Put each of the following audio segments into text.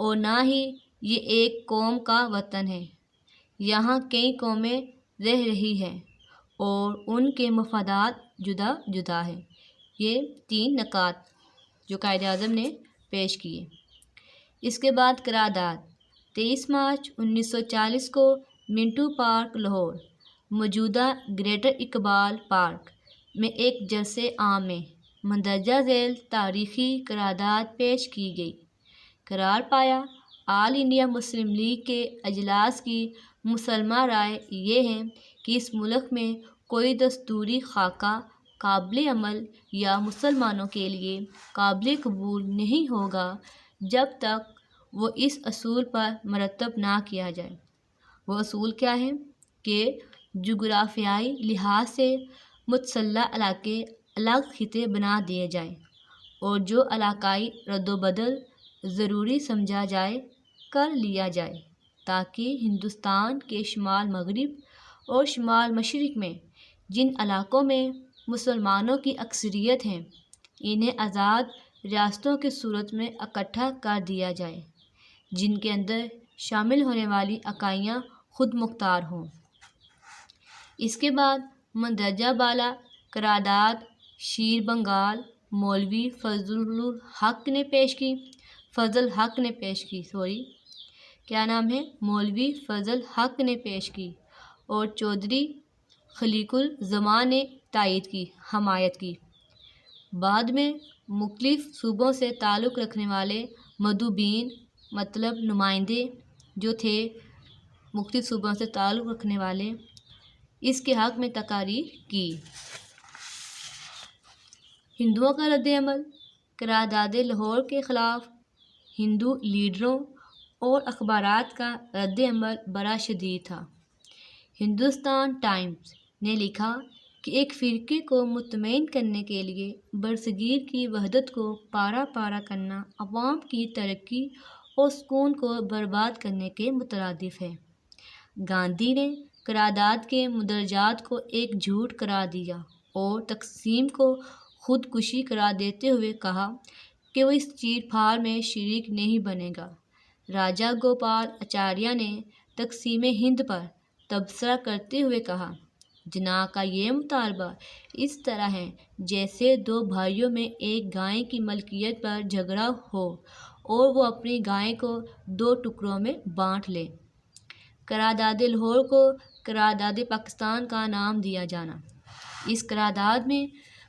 اور نہ ہی یہ ایک قوم کا وطن ہے۔ یہاں کئی قومیں رہ رہی ہیں اور ان کے مفادات جدا جدا ہیں۔ یہ 3 نکات جو قائد اعظم نے پیش کیے۔ اس کے بعد قرارداد 23 مارچ 1940 کو منٹو پارک لاہور، موجودہ گریٹر اقبال پارک میں ایک جلسے عام میں مندرجہ ذیل تاریخی قرارداد پیش کی گئی۔ قرار پایا آل انڈیا مسلم لیگ کے اجلاس کی مسلمہ رائے یہ ہے کہ اس ملک میں کوئی دستوری خاکہ قابل عمل یا مسلمانوں کے لیے قابل قبول نہیں ہوگا جب تک وہ اس اصول پر مرتب نہ کیا جائے۔ وہ اصول کیا ہیں کہ جغرافیائی لحاظ سے متصلح علاقے الگ خطے بنا دیے جائیں اور جو علاقائی رد و بدل ضروری سمجھا جائے کر لیا جائے تاکہ ہندوستان کے شمال مغرب اور شمال مشرق میں جن علاقوں میں مسلمانوں کی اکثریت ہیں انہیں آزاد ریاستوں کی صورت میں اکٹھا کر دیا جائے جن کے اندر شامل ہونے والی اکائیاں خود مختار ہوں۔ اس کے بعد مندرجہ بالا قرارداد شیر بنگال مولوی مولوی فضل حق نے پیش کی اور چودھری خلیق الزمان نے حمایت کی۔ بعد میں مختلف صوبوں سے تعلق رکھنے والے مندوبین مطلب نمائندے جو تھے مختلف صوبوں سے تعلق رکھنے والے اس کے حق میں تقاریر کی۔ ہندوؤں کا رد عمل قرارداد لاہور کے خلاف ہندو لیڈروں اور اخبارات کا رد عمل بڑا شدید تھا۔ ہندوستان ٹائمز نے لکھا کہ ایک فرقے کو مطمئن کرنے کے لیے برصغیر کی وحدت کو پارہ پارہ کرنا عوام کی ترقی اور سکون کو برباد کرنے کے مترادف ہے۔ گاندھی نے قرارداد کے مندرجات کو ایک جھوٹ قرار دیا اور تقسیم کو خودکشی قرار دیتے ہوئے کہا کہ وہ اس چیر پھاڑ میں شریک نہیں بنے گا۔ راجا گوپال اچاریہ نے تقسیم ہند پر تبصرہ کرتے ہوئے کہا، جناح کا یہ مطالبہ اس طرح ہے جیسے 2 بھائیوں میں ایک گائے کی ملکیت پر جھگڑا ہو اور وہ اپنی گائے کو 2 ٹکڑوں میں بانٹ لے۔ قرارداد لاہور کو قرارداد پاکستان کا نام دیا جانا۔ اس قرارداد میں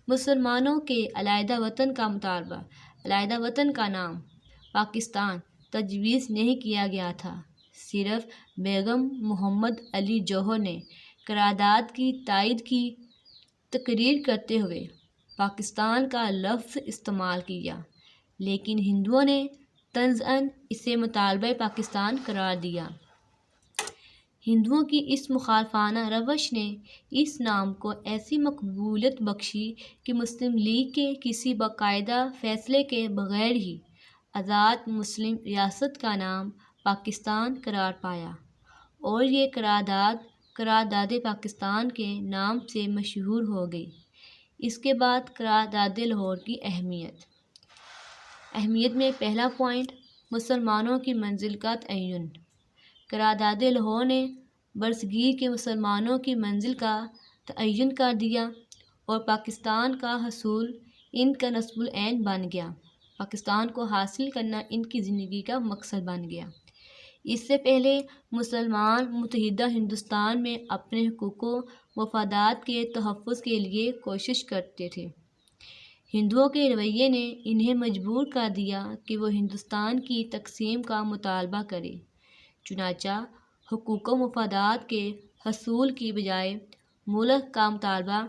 مسلمانوں کے علیحدہ وطن کا مطالبہ، علیحدہ وطن کا نام پاکستان تجویز نہیں کیا گیا تھا۔ صرف بیگم محمد علی جوہر نے قرارداد کی تائید کی تقریر کرتے ہوئے پاکستان کا لفظ استعمال کیا، لیکن ہندوؤں نے طنزاً اسے مطالبہ پاکستان قرار دیا۔ ہندوؤں کی اس مخالفانہ روش نے اس نام کو ایسی مقبولیت بخشی کہ مسلم لیگ کے کسی باقاعدہ فیصلے کے بغیر ہی آزاد مسلم ریاست کا نام پاکستان قرار پایا اور یہ قرارداد قرارداد پاکستان کے نام سے مشہور ہو گئی۔ اس کے بعد قرارداد لاہور کی اہمیت میں پہلا پوائنٹ مسلمانوں کی منزل کا تعین۔ قرارداد لاہور نے برصغیر کے مسلمانوں کی منزل کا تعین کر دیا اور پاکستان کا حصول ان کا نصب العین بن گیا۔ پاکستان کو حاصل کرنا ان کی زندگی کا مقصد بن گیا۔ اس سے پہلے مسلمان متحدہ ہندوستان میں اپنے حقوق و مفادات کے تحفظ کے لیے کوشش کرتے تھے۔ ہندوؤں کے رویے نے انہیں مجبور کر دیا کہ وہ ہندوستان کی تقسیم کا مطالبہ کریں۔ چنانچہ حقوق و مفادات کے حصول کی بجائے ملک کا مطالبہ،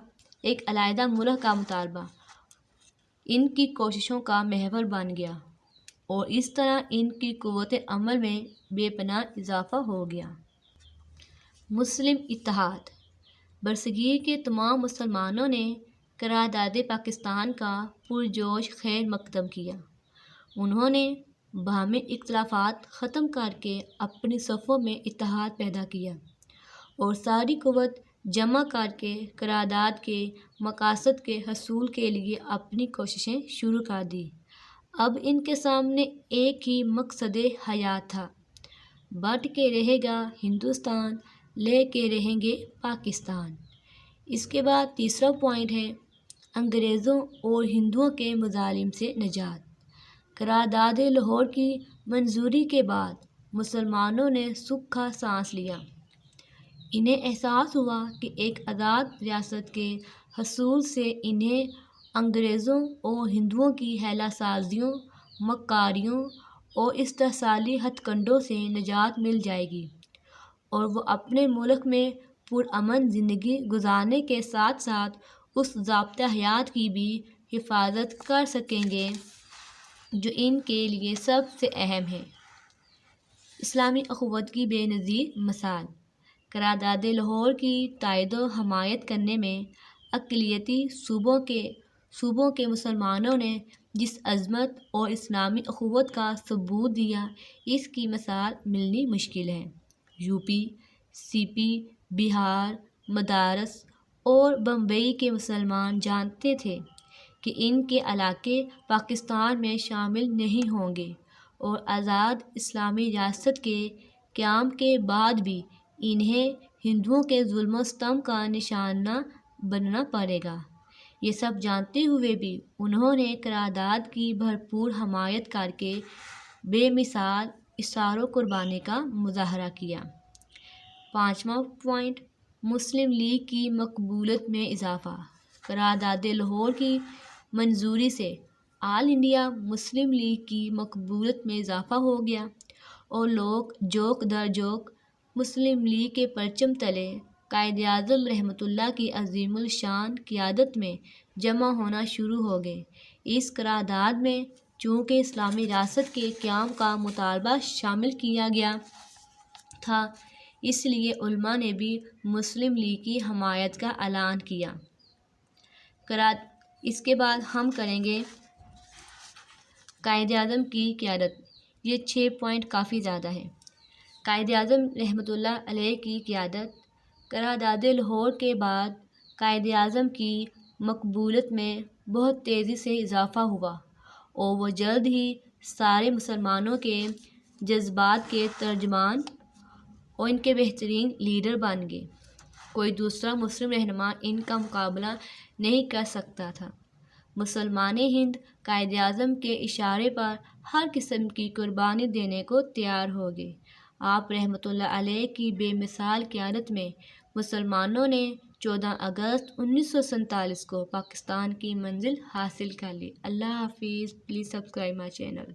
ایک علیحدہ ملک کا مطالبہ ان کی کوششوں کا محور بن گیا اور اس طرح ان کی قوت عمل میں بے پناہ اضافہ ہو گیا۔ مسلم اتحاد برصغیر کے تمام مسلمانوں نے قرارداد پاکستان کا پرجوش خیر مقدم کیا۔ انہوں نے باہمی اختلافات ختم کر کے اپنی صفوں میں اتحاد پیدا کیا اور ساری قوت جمع کر کے قرارداد کے مقاصد کے حصول کے لیے اپنی کوششیں شروع کر دیں۔ اب ان کے سامنے ایک ہی مقصد حیات تھا، بٹ کے رہے گا ہندوستان، لے کے رہیں گے پاکستان۔ اس کے بعد تیسرا پوائنٹ ہے انگریزوں اور ہندوؤں کے مظالم سے نجات۔ قرارداد لاہور کی منظوری کے بعد مسلمانوں نے سکھ کا سانس لیا۔ انہیں احساس ہوا کہ ایک آزاد ریاست کے حصول سے انہیں انگریزوں اور ہندوؤں کی ہیلا سازیوں، مکاریوں اور استحصالی ہتھ کنڈوں سے نجات مل جائے گی، اور وہ اپنے ملک میں پرامن زندگی گزارنے کے ساتھ ساتھ اس ضابطۂ حیات کی بھی حفاظت کر سکیں گے جو ان کے لیے سب سے اہم ہے۔ اسلامی اخوت کی بے نظیر مثال۔ قرارداد لاہور کی تائید و حمایت کرنے میں اقلیتی صوبوں کے مسلمانوں نے جس عظمت اور اسلامی اخوت کا ثبوت دیا، اس کی مثال ملنی مشکل ہے۔ یو پی، سی پی، بہار، مدراس اور بمبئی کے مسلمان جانتے تھے کہ ان کے علاقے پاکستان میں شامل نہیں ہوں گے، اور آزاد اسلامی ریاست کے قیام کے بعد بھی انہیں ہندوؤں کے ظلم و ستم کا نشانہ بننا پڑے گا۔ یہ سب جانتے ہوئے بھی انہوں نے قرارداد کی بھرپور حمایت کر کے بے مثال اصرار و قربانی کا مظاہرہ کیا۔ پانچواں پوائنٹ، مسلم لیگ کی مقبولیت میں اضافہ۔ قرارداد لاہور کی منظوری سے آل انڈیا مسلم لیگ کی مقبولیت میں اضافہ ہو گیا، اور لوگ جوک در جوک مسلم لیگ کے پرچم تلے قائداعظم رحمۃ اللہ کی عظیم الشان قیادت میں جمع ہونا شروع ہو گئے۔ اس قرارداد میں چونکہ اسلامی ریاست کے قیام کا مطالبہ شامل کیا گیا تھا، اس لیے علماء نے بھی مسلم لیگ کی حمایت کا اعلان کیا۔ اس کے بعد ہم کریں گے قائداعظم کی قیادت۔ یہ 6 پوائنٹ کافی زیادہ ہے۔ قائداعظم رحمۃ اللہ علیہ کی قیادت۔ قرارداد لاہور کے بعد قائداعظم کی مقبولیت میں بہت تیزی سے اضافہ ہوا، اور وہ جلد ہی سارے مسلمانوں کے جذبات کے ترجمان اور ان کے بہترین لیڈر بن گئے۔ کوئی دوسرا مسلم رہنما ان کا مقابلہ نہیں کر سکتا تھا۔ مسلمان ہند قائداعظم کے اشارے پر ہر قسم کی قربانی دینے کو تیار ہو گئے۔ آپ رحمۃ اللہ علیہ کی بے مثال قیادت میں مسلمانوں نے 14 اگست 1947 کو پاکستان کی منزل حاصل کر لی۔ اللہ حافظ۔ Please subscribe my channel.